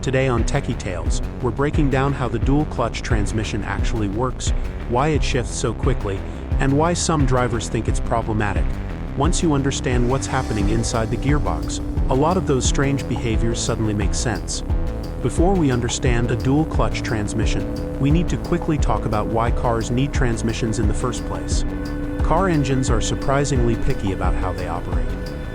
Today on Techie Tales, we're breaking down how the dual-clutch transmission actually works, why it shifts so quickly, and why some drivers think it's problematic. Once you understand what's happening inside the gearbox, a lot of those strange behaviors suddenly make sense. Before we understand a dual-clutch transmission, we need to quickly talk about why cars need transmissions in the first place. Car engines are surprisingly picky about how they operate.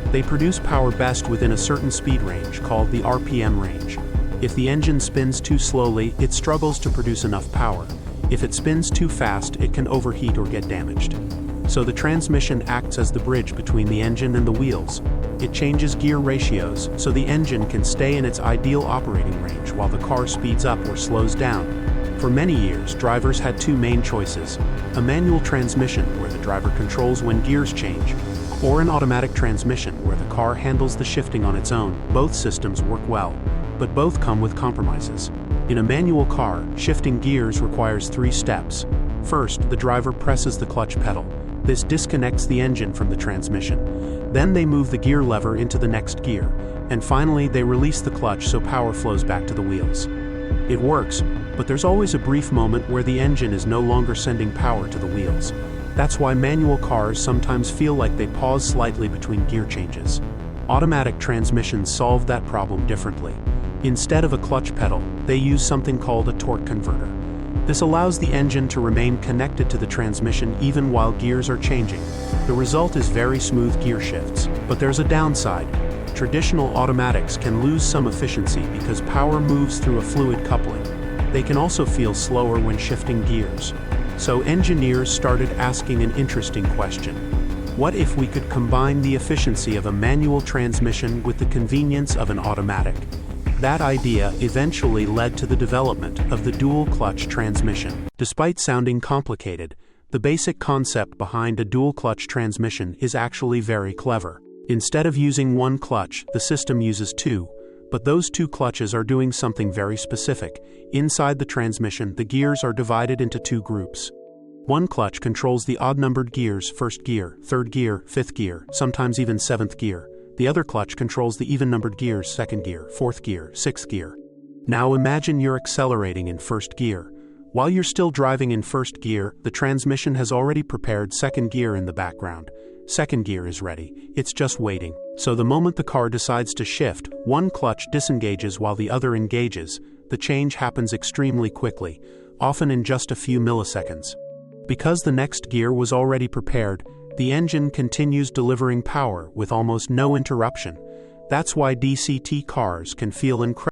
They produce power best within a certain speed range called the RPM range. If the engine spins too slowly, it struggles to produce enough power. If it spins too fast, it can overheat or get damaged. So the transmission acts as the bridge between the engine and the wheels. It changes gear ratios so the engine can stay in its ideal operating range while the car speeds up or slows down. For many years, drivers had two main choices: a manual transmission where the driver controls when gears change, or an automatic transmission where the car handles the shifting on its own. Both systems work well, but both come with compromises. In a manual car, shifting gears requires 3 steps. First, the driver presses the clutch pedal. This disconnects the engine from the transmission. Then they move the gear lever into the next gear, and finally they release the clutch so power flows back to the wheels. It works, but there's always a brief moment where the engine is no longer sending power to the wheels. That's why manual cars sometimes feel like they pause slightly between gear changes. Automatic transmissions solve that problem differently. Instead of a clutch pedal, they use something called a torque converter. This allows the engine to remain connected to the transmission even while gears are changing. The result is very smooth gear shifts, but there's a downside. Traditional automatics can lose some efficiency because power moves through a fluid coupling. They can also feel slower when shifting gears. So engineers started asking an interesting question. What if we could combine the efficiency of a manual transmission with the convenience of an automatic? That idea eventually led to the development of the dual-clutch transmission. Despite sounding complicated, the basic concept behind a dual-clutch transmission is actually very clever. Instead of using one clutch, the system uses 2, but those 2 clutches are doing something very specific. Inside the transmission, the gears are divided into 2 groups. One clutch controls the odd-numbered gears: 1st gear, 3rd gear, 5th gear, sometimes even 7th gear. The other clutch controls the even-numbered gears: 2nd gear, 4th gear, 6th gear. Now imagine you're accelerating in 1st gear. While you're still driving in 1st gear, the transmission has already prepared 2nd gear in the background. 2nd gear is ready, it's just waiting. So the moment the car decides to shift, one clutch disengages while the other engages. The change happens extremely quickly, often in just a few milliseconds. Because the next gear was already prepared, the engine continues delivering power with almost no interruption. That's why DCT cars can feel incredible.